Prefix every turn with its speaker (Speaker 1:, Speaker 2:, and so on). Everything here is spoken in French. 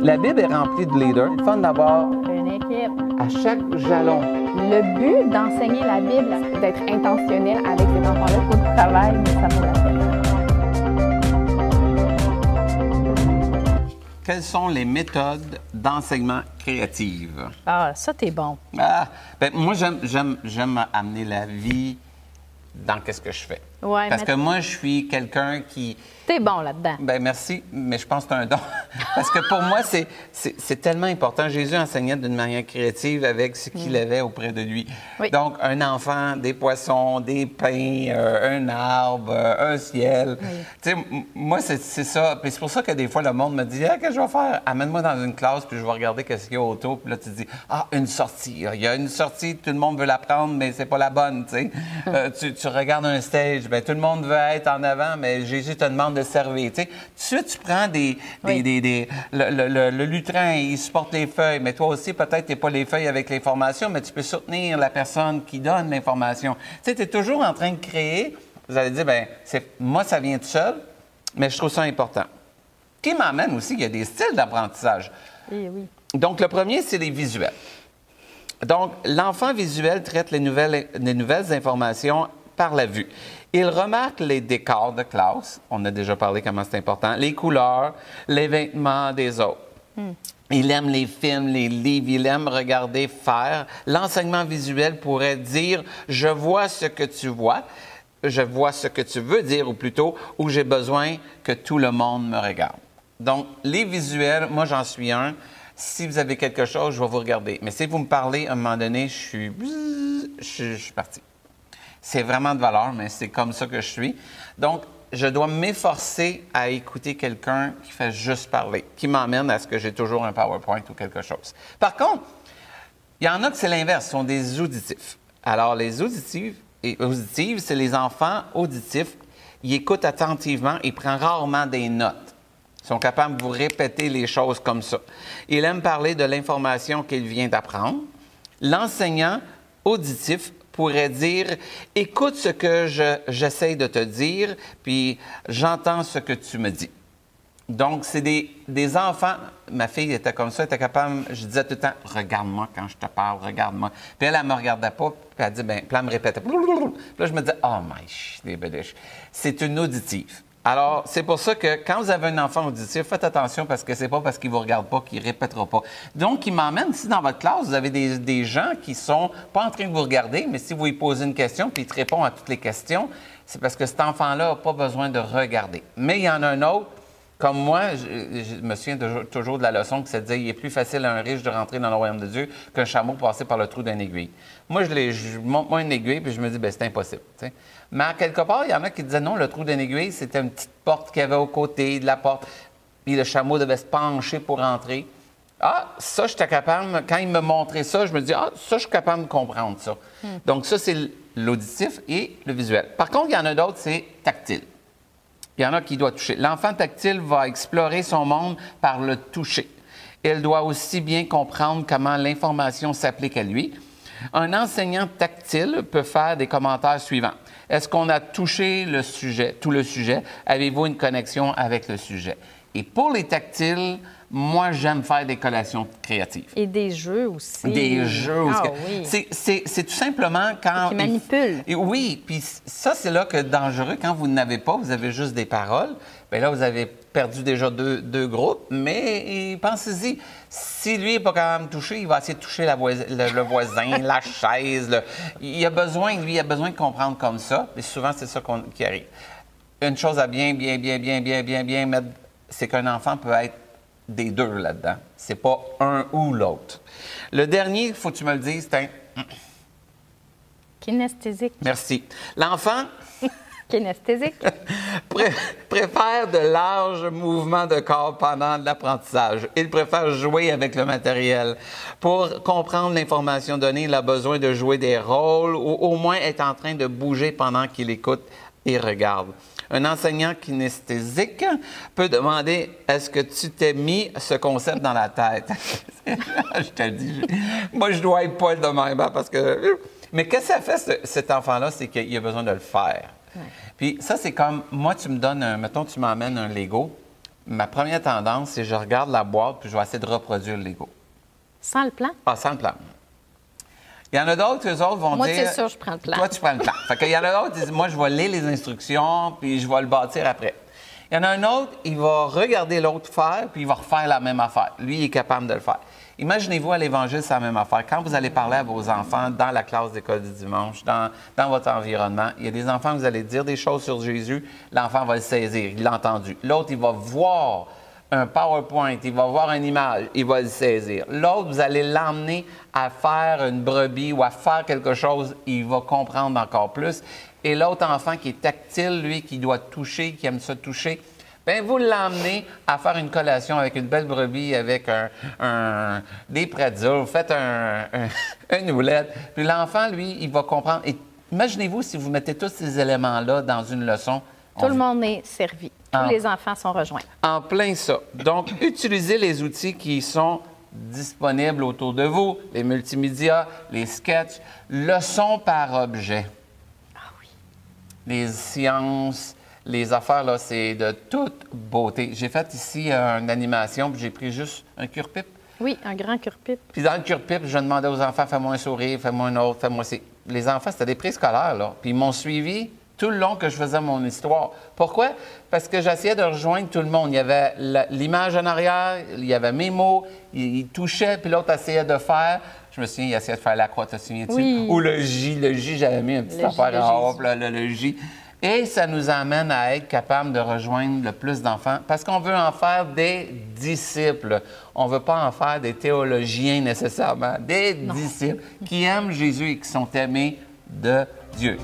Speaker 1: La Bible est remplie de leaders. C'est fun d'avoir
Speaker 2: Une équipe.
Speaker 1: à chaque jalon.
Speaker 2: Le but d'enseigner la Bible, c'est d'être intentionnel avec ces enfants-là. Il faut du travail, mais ça vaut la peine.
Speaker 1: Quelles sont les méthodes d'enseignement créatif?
Speaker 3: Ah, ça, t'es bon.
Speaker 1: Moi, j'aime amener la vie dans qu'est-ce que je fais.
Speaker 3: Ouais,
Speaker 1: Parce que moi, je suis quelqu'un qui...
Speaker 3: T'es bon là-dedans.
Speaker 1: Bien, merci, mais je pense que c'est un don. Parce que pour moi, c'est tellement important. Jésus enseignait d'une manière créative avec ce qu'il avait auprès de lui.
Speaker 3: Oui.
Speaker 1: Donc, un enfant, des poissons, des pains, un arbre, un ciel.
Speaker 3: Oui.
Speaker 1: Tu sais, moi, c'est ça. Puis c'est pour ça que des fois, le monde me dit « Ah, qu'est-ce que je vais faire? Amène-moi dans une classe, puis je vais regarder qu'est-ce qu'il y a autour. » Puis là, tu te dis « Ah, une sortie. Il y a une sortie, tout le monde veut la prendre, mais c'est pas la bonne, tu sais. Tu regardes un stage, bien, tout le monde veut être en avant, mais Jésus te demande de servir. Tu sais, tout de suite, tu prends le lutrin, il supporte les feuilles, mais toi aussi, peut-être, tu n'es pas les feuilles avec l'information, mais tu peux soutenir la personne qui donne l'information. Tu sais, tu es toujours en train de créer. Vous allez dire, bien, moi, ça vient tout seul, mais je trouve ça important. Qui m'amène aussi qu'il y a des styles d'apprentissage.
Speaker 3: Oui, oui.
Speaker 1: Donc, le premier, c'est les visuels. Donc, l'enfant visuel traite les nouvelles informations par la vue. Il remarque les décors de classe, on a déjà parlé comment c'est important, les couleurs, les vêtements des autres. Il aime les films, les livres, il aime regarder faire. L'enseignement visuel pourrait dire « je vois ce que tu vois », je vois ce que tu veux dire, ou plutôt « où j'ai besoin que tout le monde me regarde ». Donc, les visuels, moi j'en suis un. Si vous avez quelque chose, je vais vous regarder. Mais si vous me parlez, à un moment donné, je suis parti. C'est vraiment de valeur, mais c'est comme ça que je suis. Donc, je dois m'efforcer à écouter quelqu'un qui fait juste parler, qui m'emmène à ce que j'ai toujours un PowerPoint ou quelque chose. Par contre, il y en a que c'est l'inverse, ce sont des auditifs. Alors, les auditives, c'est les enfants auditifs. Ils écoutent attentivement et prennent rarement des notes. Ils sont capables de vous répéter les choses comme ça. Il aime parler de l'information qu'il vient d'apprendre. L'enseignant auditif pourrait dire « Écoute ce que j'essaie de te dire, puis j'entends ce que tu me dis. » Donc, c'est des enfants. Ma fille était comme ça, elle était capable, je disais tout le temps « Regarde-moi quand je te parle, regarde-moi. » Puis elle ne me regardait pas, puis elle dit, puis elle me répétait. Puis là, je me disais « Oh my, des bédèches. » C'est une auditive. Alors, c'est pour ça que quand vous avez un enfant auditif, faites attention parce que c'est pas parce qu'il ne vous regarde pas qu'il ne répétera pas. Donc, il m'emmène, si dans votre classe, vous avez des gens qui sont pas en train de vous regarder, mais si vous lui posez une question puis il te répond à toutes les questions, c'est parce que cet enfant-là n'a pas besoin de regarder. Mais il y en a un autre, comme moi, je me souviens toujours de la leçon qui se disait « Il est plus facile à un riche de rentrer dans le royaume de Dieu qu'un chameau passer par le trou d'une aiguille. » Moi, je monte une aiguille puis je me dis « Bien, c'est impossible. » Mais à quelque part, il y en a qui disaient non, le trou d'une aiguille, c'était une petite porte qu'il y avait au côté de la porte. Puis le chameau devait se pencher pour entrer. Ah, ça, j'étais capable, quand il me montrait ça, je me dis, ah, ça, je suis capable de comprendre ça. Donc, ça, c'est l'auditif et le visuel. Par contre, il y en a d'autres, c'est tactile. Il y en a qui doivent toucher. L'enfant tactile va explorer son monde par le toucher. Il doit aussi bien comprendre comment l'information s'applique à lui. Un enseignant tactile peut faire des commentaires suivants. Est-ce qu'on a touché le sujet, tout le sujet? Avez-vous une connexion avec le sujet? Et pour les tactiles, moi, j'aime faire des collations créatives.
Speaker 3: Et des jeux aussi.
Speaker 1: Des jeux aussi.
Speaker 3: Ah, oui.
Speaker 1: C'est tout simplement quand...
Speaker 3: Qui manipulent.
Speaker 1: Oui, puis ça, c'est là que dangereux. Quand vous n'avez pas, vous avez juste des paroles, bien là, vous avez perdu déjà deux groupes, mais pensez-y, si lui n'est pas capable de toucher, il va essayer de toucher le voisin, la chaise. Il a besoin de comprendre comme ça, et souvent, c'est ça qui arrive. Une chose à bien mettre, c'est qu'un enfant peut être des deux là-dedans. C'est pas un ou l'autre. Le dernier, il faut que tu me le dises, c'est un...
Speaker 3: Kinesthésique.
Speaker 1: Merci. L'enfant...
Speaker 3: Kinesthésique.
Speaker 1: préfère de larges mouvements de corps pendant l'apprentissage. Il préfère jouer avec le matériel. Pour comprendre l'information donnée, il a besoin de jouer des rôles ou au moins être en train de bouger pendant qu'il écoute et regarde. Un enseignant kinesthésique peut demander « Est-ce que tu t'es mis ce concept dans la tête? » Je te dis, moi, je dois être pas de même, hein, parce que... Mais qu'est-ce que ça fait, cet enfant-là? C'est qu'il a besoin de le faire. Ouais. Puis ça, c'est comme, moi, tu me donnes, mettons, tu m'emmènes un Lego, ma première tendance, c'est que je regarde la boîte puis je vais essayer de reproduire le Lego.
Speaker 3: Sans le plan?
Speaker 1: Ah, sans le plan. Il y en a d'autres, eux autres vont
Speaker 3: Moi,
Speaker 1: dire...
Speaker 3: c'est sûr, je prends le plan.
Speaker 1: Toi, tu prends le plan. Fait qu'il y en a d'autres qui disent, moi, je vais lire les instructions puis je vais le bâtir après. Il y en a un autre, il va regarder l'autre faire puis il va refaire la même affaire. Lui, il est capable de le faire. Imaginez-vous à l'Évangile, c'est la même affaire. Quand vous allez parler à vos enfants dans la classe d'école du dimanche, dans votre environnement, il y a des enfants, vous allez dire des choses sur Jésus, l'enfant va le saisir, il l'a entendu. L'autre, il va voir un PowerPoint, il va voir une image, il va le saisir. L'autre, vous allez l'emmener à faire une brebis ou à faire quelque chose, il va comprendre encore plus. Et l'autre enfant qui est tactile, lui, qui doit toucher, qui aime se toucher, bien, vous l'emmenez à faire une collation avec une belle brebis, avec des pretzels, vous faites une omelette. Puis l'enfant, lui, il va comprendre. Et imaginez-vous si vous mettez tous ces éléments-là dans une leçon.
Speaker 3: Tout le monde est servi. Tous les enfants sont rejoints.
Speaker 1: En plein ça. Donc, utilisez les outils qui sont disponibles autour de vous, les multimédias, les sketchs, leçons par objet.
Speaker 3: Ah oui.
Speaker 1: Les sciences, les affaires, là, c'est de toute beauté. J'ai fait ici une animation, puis j'ai pris juste un cure-pipe.
Speaker 3: Oui, un grand cure-pipe.
Speaker 1: Puis dans le cure-pipe, je demandais aux enfants, fais-moi un sourire, fais-moi un autre, fais-moi ci. Les enfants, c'était des préscolaires, là. Puis ils m'ont suivi tout le long que je faisais mon histoire. Pourquoi? Parce que j'essayais de rejoindre tout le monde. Il y avait l'image en arrière, il y avait mes mots, il touchait, puis l'autre essayait de faire. Je me souviens, il essayait de faire la croix, te souviens-tu?
Speaker 3: Oui.
Speaker 1: Ou le J, j'avais mis un petit affaire en haut, le J. Et ça nous amène à être capable de rejoindre le plus d'enfants parce qu'on veut en faire des disciples. On ne veut pas en faire des théologiens nécessairement, des disciples qui aiment Jésus et qui sont aimés de Dieu.